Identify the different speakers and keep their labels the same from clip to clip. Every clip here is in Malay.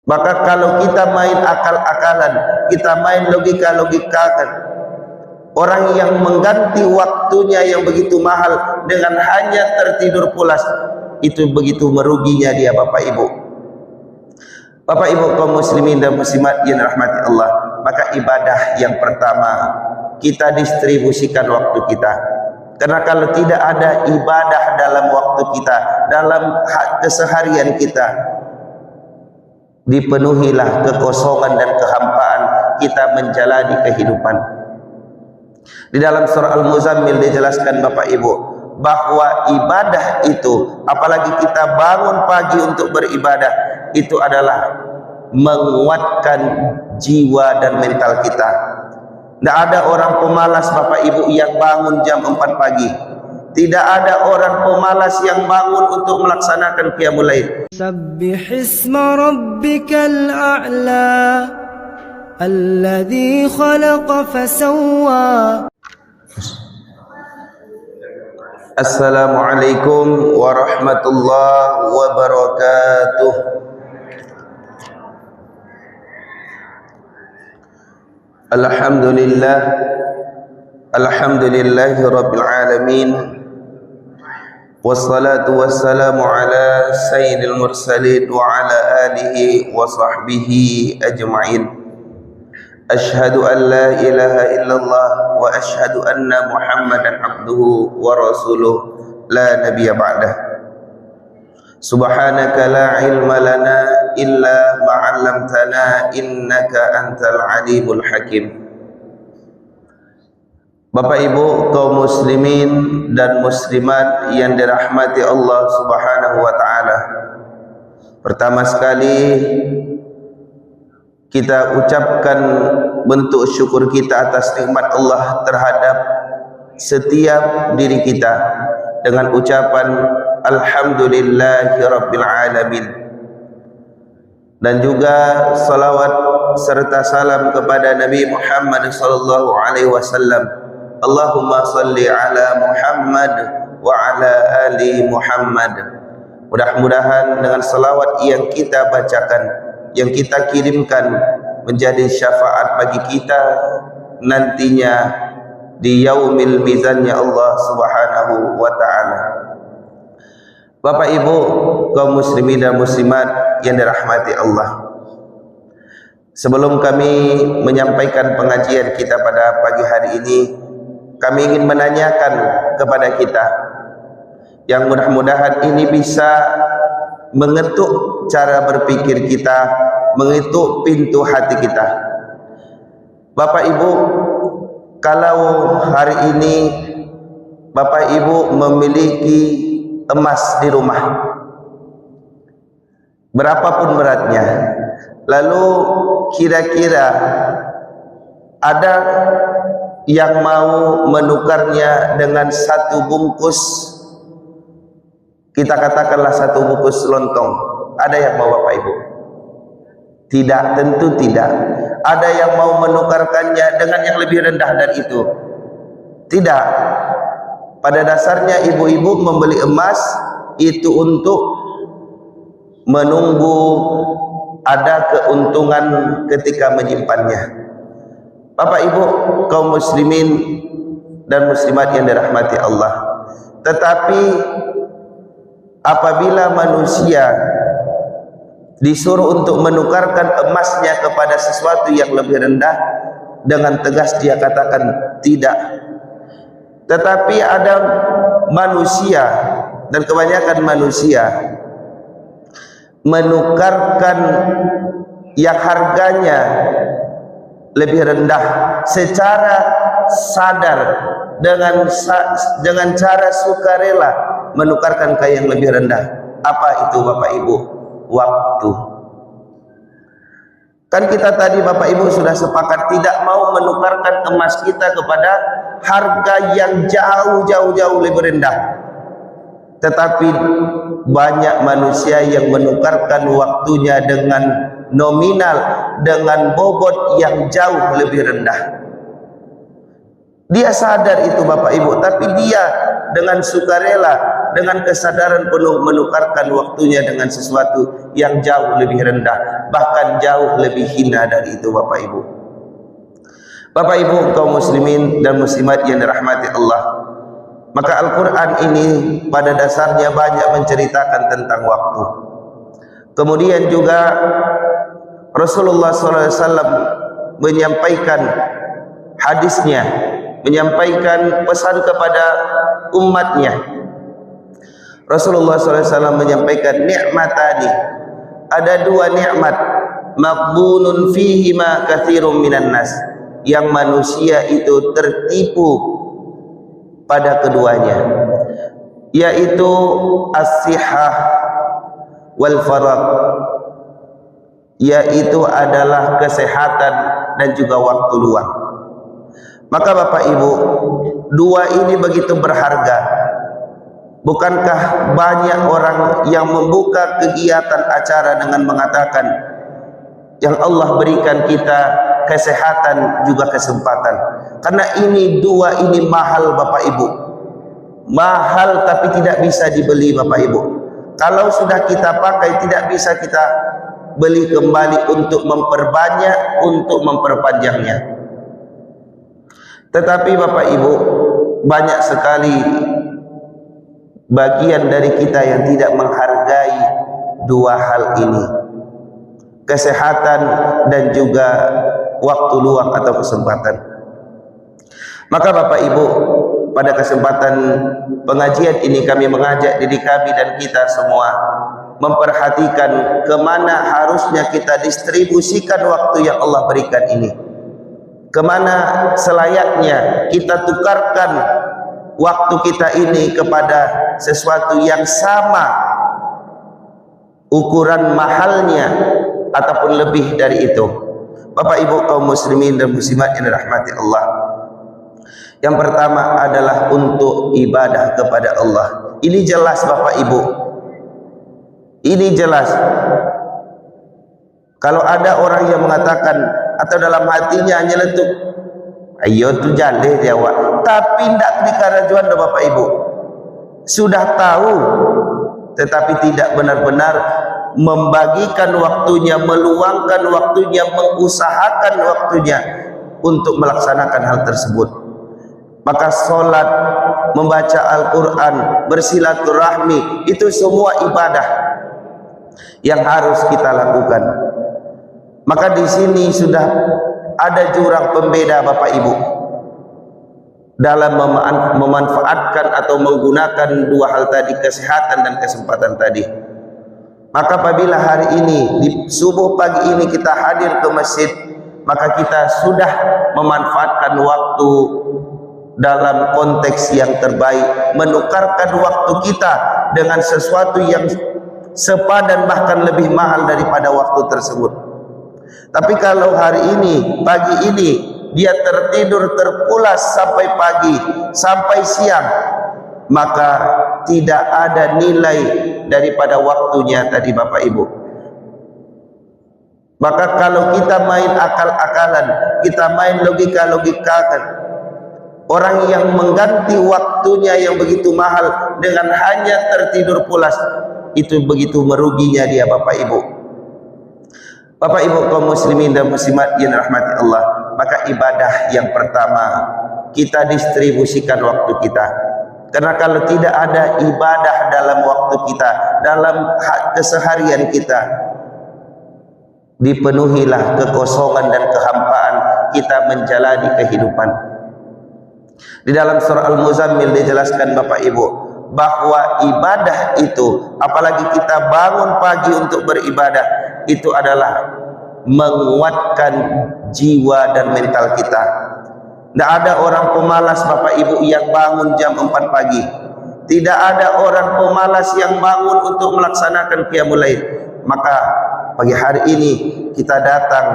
Speaker 1: Maka kalau kita main akal-akalan, kita main logika-logikakan, orang yang mengganti waktunya yang begitu mahal dengan hanya tertidur pulas, itu begitu meruginya dia, Bapak Ibu. Bapak Ibu kaum muslimin dan muslimat yang rahmati Allah, maka ibadah yang pertama, kita distribusikan waktu kita. Karena kalau tidak ada ibadah dalam waktu kita, dalam keseharian kita, dipenuhilah kekosongan dan kehampaan kita menjalani kehidupan. Di dalam surah Al-Muzammil dijelaskan Bapak Ibu bahwa ibadah itu, apalagi kita bangun pagi untuk beribadah, itu adalah menguatkan jiwa dan mental kita. Tidak ada orang pemalas Bapak Ibu yang bangun jam 4 pagi. Tidak ada orang pemalas yang bangun untuk melaksanakan qiyamul lail.
Speaker 2: Sabbih isma rabbikal a'la alladhi khalaqa fasawwa.
Speaker 1: Assalamualaikum warahmatullahi wabarakatuh. Alhamdulillah, alhamdulillahi rabbil alamin. Wassalatu wassalamu ala sayyidil mursalin wa ala alihi wa sahbihi ajma'in. Ashhadu an la ilaha illallah wa ashhadu anna Muhammadan abduhu wa rasuluh la nabiyya ba'dah. Subhanaka la ilma lana illa ma 'allamtana innaka antal alimul hakim. Bapak Ibu kaum muslimin dan muslimat yang dirahmati Allah Subhanahu wa taala. Pertama sekali kita ucapkan bentuk syukur kita atas nikmat Allah terhadap setiap diri kita dengan ucapan alhamdulillahirabbil alamin. Dan juga salawat serta salam kepada Nabi Muhammad sallallahu alaihi wasallam. Allahumma salli ala Muhammad wa ala ali Muhammad. Mudah-mudahan dengan salawat yang kita bacakan, yang kita kirimkan, menjadi syafaat bagi kita nantinya di yaumil mizannya Allah Subhanahu wa ta'ala. Bapak Ibu kaum muslimin dan muslimat yang dirahmati Allah, sebelum kami menyampaikan pengajian kita pada pagi hari ini, kami ingin menanyakan kepada kita yang mudah-mudahan ini bisa mengetuk cara berpikir kita, mengetuk pintu hati kita. Bapak Ibu, kalau hari ini Bapak Ibu memiliki emas di rumah, berapapun beratnya, lalu kira-kira ada yang mau menukarnya dengan satu bungkus, kita katakanlah satu bungkus lontong, ada yang mau Bapak Ibu? Tidak, tentu tidak. Ada yang mau menukarkannya dengan yang lebih rendah dari itu? Tidak. Pada dasarnya ibu-ibu membeli emas itu untuk menunggu ada keuntungan ketika menyimpannya. Bapak Ibu kaum muslimin dan muslimat yang dirahmati Allah, tetapi apabila manusia disuruh untuk menukarkan emasnya kepada sesuatu yang lebih rendah, dengan tegas dia katakan tidak. Tetapi ada manusia, dan kebanyakan manusia menukarkan yang harganya lebih rendah secara sadar, dengan cara sukarela menukarkan ke yang lebih rendah. Apa itu Bapak Ibu? Waktu. Kan kita tadi Bapak Ibu sudah sepakat tidak mau menukarkan emas kita kepada harga yang jauh lebih rendah. Tetapi banyak manusia yang menukarkan waktunya dengan nominal, dengan bobot yang jauh lebih rendah. Dia sadar itu Bapak Ibu, tapi dia dengan sukarela, dengan kesadaran penuh menukarkan waktunya dengan sesuatu yang jauh lebih rendah, bahkan jauh lebih hina dari itu. Bapak Ibu, Bapak Ibu kaum muslimin dan muslimat yang dirahmati Allah, maka Al-Quran ini pada dasarnya banyak menceritakan tentang waktu. Kemudian juga Rasulullah SAW menyampaikan hadisnya, menyampaikan pesan kepada umatnya. Rasulullah SAW menyampaikan, nikmatani, ada dua nikmat, maqbunun fihima katsirun minan nas, yang manusia itu tertipu pada keduanya, yaitu as-sihah wal faragh, yaitu adalah kesehatan dan juga waktu luang. Maka Bapak Ibu, dua ini begitu berharga. Bukankah banyak orang yang membuka kegiatan acara dengan mengatakan, yang Allah berikan kita kesehatan juga kesempatan. Karena ini dua ini mahal Bapak Ibu, mahal tapi tidak bisa dibeli Bapak Ibu. Kalau sudah kita pakai tidak bisa kita beli kembali untuk memperbanyak, untuk memperpanjangnya. Tetapi Bapak Ibu, banyak sekali bagian dari kita yang tidak menghargai dua hal ini, kesehatan dan juga waktu luang atau kesempatan. Maka Bapak Ibu, pada kesempatan pengajian ini kami mengajak diri kami dan kita semua memperhatikan kemana harusnya kita distribusikan waktu yang Allah berikan ini, kemana selayaknya kita tukarkan waktu kita ini kepada sesuatu yang sama ukuran mahalnya ataupun lebih dari itu. Bapak Ibu kaum muslimin dan muslimat yang dirahmati Allah, yang pertama adalah untuk ibadah kepada Allah. Ini jelas Bapak Ibu, ini jelas. Kalau ada orang yang mengatakan atau dalam hatinya hanya letuk, ayo tu jaleh dia awak, tapi tidak dikarajuan dah Bapak Ibu. Sudah tahu tetapi tidak benar-benar membagikan waktunya, meluangkan waktunya, mengusahakan waktunya untuk melaksanakan hal tersebut. Maka solat, membaca Al-Quran, bersilaturahmi, itu semua ibadah yang harus kita lakukan. Maka di sini sudah ada jurang pembeda Bapak Ibu dalam memanfaatkan atau menggunakan dua hal tadi, kesehatan dan kesempatan tadi. Maka apabila hari ini di subuh pagi ini kita hadir ke masjid, maka kita sudah memanfaatkan waktu dalam konteks yang terbaik, menukarkan waktu kita dengan sesuatu yang sepadan bahkan lebih mahal daripada waktu tersebut. Tapi kalau hari ini, pagi ini dia tertidur terpulas sampai pagi, sampai siang, maka tidak ada nilai daripada waktunya tadi Bapak Ibu. Maka kalau kita main akal-akalan, kita main logika-logikakan, orang yang mengganti waktunya yang begitu mahal dengan hanya tertidur pulas, itu begitu meruginya dia Bapak Ibu. Bapak Ibu kaum muslimin dan muslimat yang dirahmati Allah, maka ibadah yang pertama kita distribusikan waktu kita. Karena kalau tidak ada ibadah dalam waktu kita, dalam keseharian kita, dipenuhilah kekosongan dan kehampaan kita menjalani kehidupan. Di dalam surah Al-Muzammil dijelaskan Bapak Ibu bahwa ibadah itu, apalagi kita bangun pagi untuk beribadah, itu adalah menguatkan jiwa dan mental kita. Tidak ada orang pemalas Bapak Ibu yang bangun jam 4 pagi. Tidak ada orang pemalas yang bangun untuk melaksanakan qiyamul lail. Maka pagi hari ini kita datang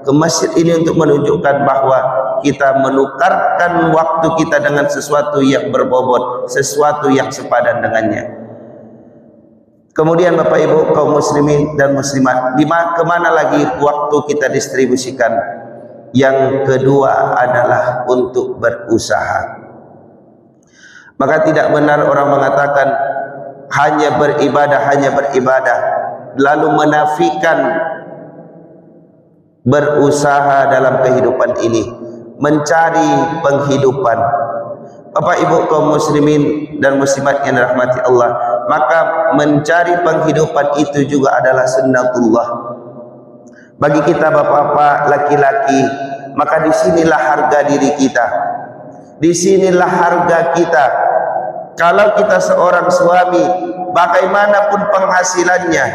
Speaker 1: ke masjid ini untuk menunjukkan bahwa kita menukarkan waktu kita dengan sesuatu yang berbobot, sesuatu yang sepadan dengannya. Kemudian Bapak Ibu kaum muslimin dan muslimat, kemana lagi waktu kita distribusikan? Yang kedua adalah untuk berusaha. Maka tidak benar orang mengatakan hanya beribadah, lalu menafikan berusaha dalam kehidupan ini, mencari penghidupan. Bapak Ibu kaum muslimin dan muslimat yang dirahmati Allah, maka mencari penghidupan itu juga adalah sunnatullah bagi kita bapak-bapak laki-laki. Maka disinilah harga diri kita, disinilah harga kita. Kalau kita seorang suami, bagaimanapun penghasilannya,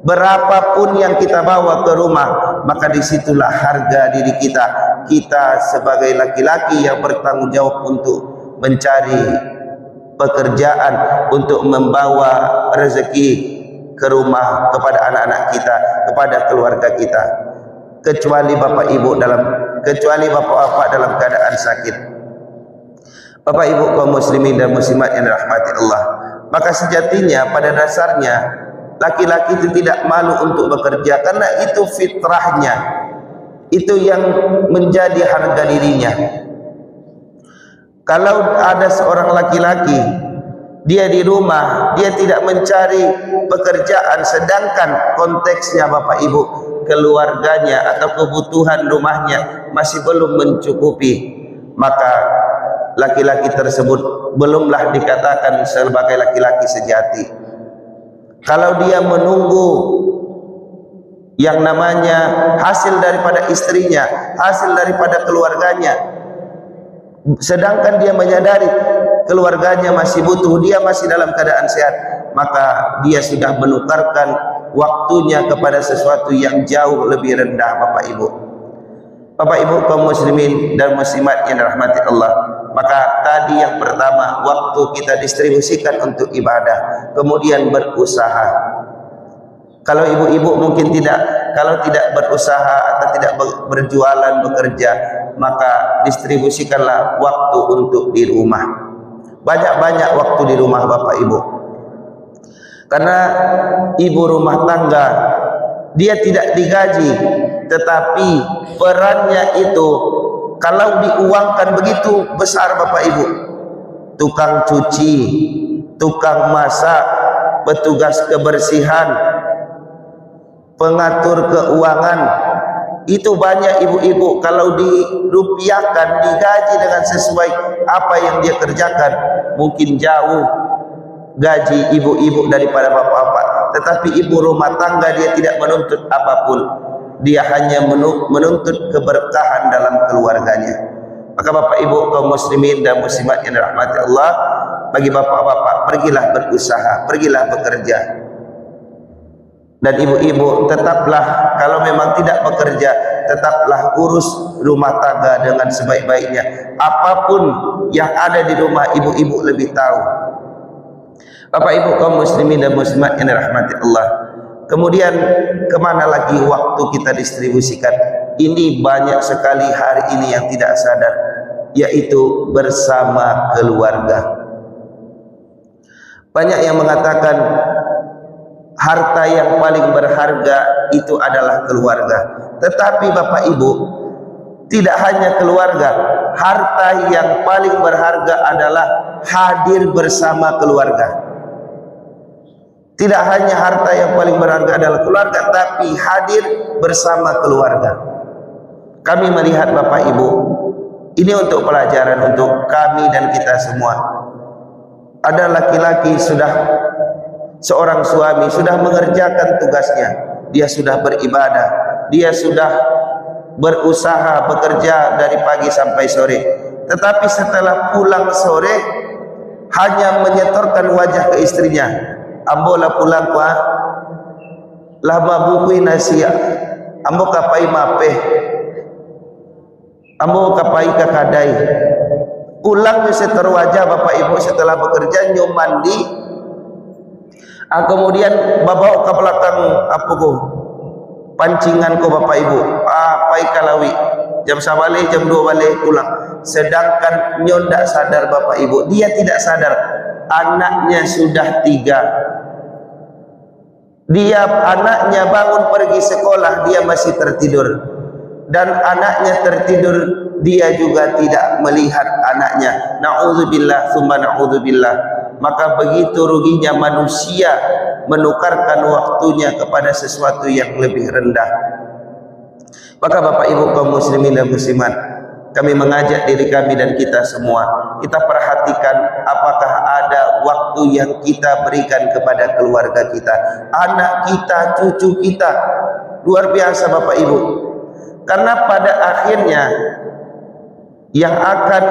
Speaker 1: berapapun yang kita bawa ke rumah, maka disitulah harga diri kita. Kita sebagai laki-laki yang bertanggung jawab untuk mencari pekerjaan, untuk membawa rezeki ke rumah kepada anak-anak kita, kepada keluarga kita. Kecuali bapak-bapak dalam keadaan sakit. Bapak Ibu kaum muslimin dan muslimat yang dirahmati Allah, maka sejatinya pada dasarnya laki-laki itu tidak malu untuk bekerja, karena itu fitrahnya, itu yang menjadi harga dirinya. Kalau ada seorang laki-laki, dia di rumah, dia tidak mencari pekerjaan, sedangkan konteksnya Bapak Ibu, keluarganya atau kebutuhan rumahnya masih belum mencukupi, maka laki-laki tersebut belumlah dikatakan sebagai laki-laki sejati. Kalau dia menunggu yang namanya hasil daripada istrinya, hasil daripada keluarganya, sedangkan dia menyadari keluarganya masih butuh, dia masih dalam keadaan sehat, maka dia sudah menukarkan waktunya kepada sesuatu yang jauh lebih rendah. Bapak Ibu kaum muslimin dan muslimat yang dirahmati Allah, maka tadi yang pertama, waktu kita distribusikan untuk ibadah, kemudian berusaha. Kalau ibu-ibu mungkin kalau tidak berusaha atau tidak berjualan, bekerja, maka distribusikanlah waktu untuk di rumah. Banyak-banyak waktu di rumah Bapak Ibu. Karena ibu rumah tangga, dia tidak digaji, tetapi perannya itu kalau diuangkan begitu besar Bapak Ibu. Tukang cuci, tukang masak, petugas kebersihan, pengatur keuangan, itu banyak ibu-ibu. Kalau dirupiahkan, digaji dengan sesuai apa yang dia kerjakan, mungkin jauh gaji ibu-ibu daripada bapak-bapak. Tetapi ibu rumah tangga, dia tidak menuntut apapun, dia hanya menuntut keberkahan dalam keluarganya. Maka Bapak Ibu kaum muslimin dan muslimat yang dirahmati Allah, bagi bapak-bapak, pergilah berusaha, pergilah bekerja. Dan ibu-ibu, tetaplah, kalau memang tidak bekerja, tetaplah urus rumah tangga dengan sebaik-baiknya. Apapun yang ada di rumah, ibu-ibu lebih tahu. Bapak Ibu kaum muslimin dan muslimat yang dirahmati Allah, kemudian kemana lagi waktu kita distribusikan? Ini banyak sekali hari ini yang tidak sadar, yaitu bersama keluarga. Banyak yang mengatakan harta yang paling berharga itu adalah keluarga. Tetapi Bapak Ibu, tidak hanya keluarga, harta yang paling berharga adalah hadir bersama keluarga. Tidak hanya harta yang paling berharga adalah keluarga, tapi hadir bersama keluarga. Kami melihat Bapak Ibu, ini untuk pelajaran untuk kami dan kita semua. Ada laki-laki sudah, seorang suami sudah mengerjakan tugasnya, dia sudah beribadah, dia sudah berusaha bekerja dari pagi sampai sore, tetapi setelah pulang sore hanya menyetorkan wajah ke istrinya, ambola pulang kuah lama bukui nasi, ambo kapai mapeh, ambo kapai kakadai. Pulang setor wajah Bapak Ibu setelah bekerja, nyum mandi, kemudian bawa ke belakang pancingan ko Bapak Ibu, pai kalawi, jam 1 balik, jam 2 balik pulang. Sedangkan nyon tak sadar Bapak Ibu, dia tidak sadar anaknya sudah 3. Anaknya bangun pergi sekolah, dia masih tertidur, dan anaknya tertidur, dia juga tidak melihat anaknya. Na'udzubillah, summa na'udzubillah. maka begitu ruginya manusia menukarkan waktunya kepada sesuatu yang lebih rendah. Maka Bapak Ibu kaum muslimin dan muslimat, kami mengajak diri kami dan kita semua, kita perhatikan apakah ada waktu yang kita berikan kepada keluarga kita, anak kita, cucu kita. Luar biasa Bapak Ibu. Karena pada akhirnya yang akan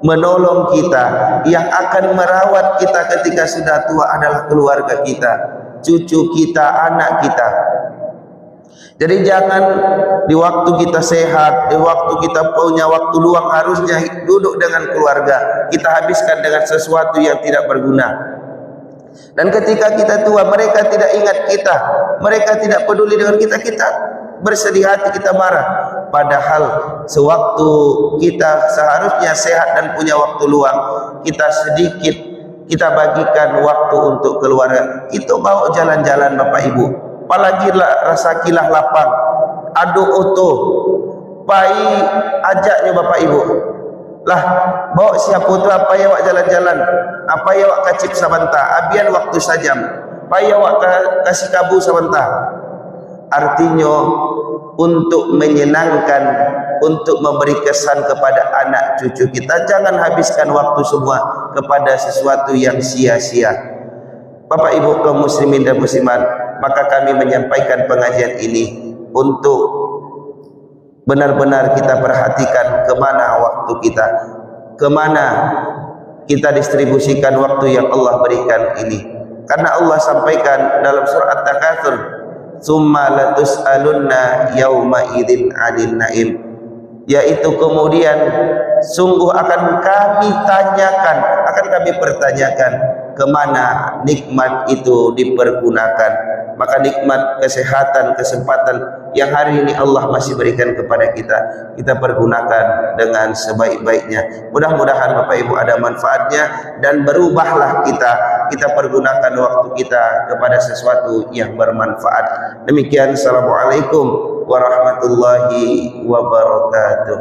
Speaker 1: menolong kita, yang akan merawat kita ketika sudah tua adalah keluarga kita, cucu kita, anak kita. Jadi jangan di waktu kita sehat, di waktu kita punya waktu luang, harusnya duduk dengan keluarga, kita habiskan dengan sesuatu yang tidak berguna. Dan ketika kita tua, mereka tidak ingat kita, mereka tidak peduli dengan kita, kita bersedih hati, kita marah. Padahal sewaktu kita seharusnya sehat dan punya waktu luang, kita sedikit kita bagikan waktu untuk keluarga. Kita bawa jalan-jalan Bapak Ibu, apalagi rasa kilah lapang, adu oto, pai ajaknya Bapak Ibu. Lah, bawa siapa tu apa ya wak jalan-jalan, apa ya wak kacip sabanta, abian waktu sajam, apa ya wak kasih kabu sabanta. Artinya untuk menyenangkan, untuk memberi kesan kepada anak cucu kita, jangan habiskan waktu semua kepada sesuatu yang sia-sia. Bapak Ibu kaum muslimin dan muslimat, maka kami menyampaikan pengajian ini untuk benar-benar kita perhatikan kemana waktu kita, kemana kita distribusikan waktu yang Allah berikan ini. Karena Allah sampaikan dalam surah At-Takatsur, "Tsumma latus'alunna yauma idzin 'anil na'im", yaitu kemudian sungguh akan kami tanyakan, akan kami pertanyakan kemana nikmat itu dipergunakan. Maka nikmat kesehatan, kesempatan yang hari ini Allah masih berikan kepada kita, kita pergunakan dengan sebaik-baiknya. Mudah-mudahan Bapak Ibu ada manfaatnya, dan berubahlah kita pergunakan waktu kita kepada sesuatu yang bermanfaat. Demikian, assalamualaikum warahmatullahi wabarakatuh.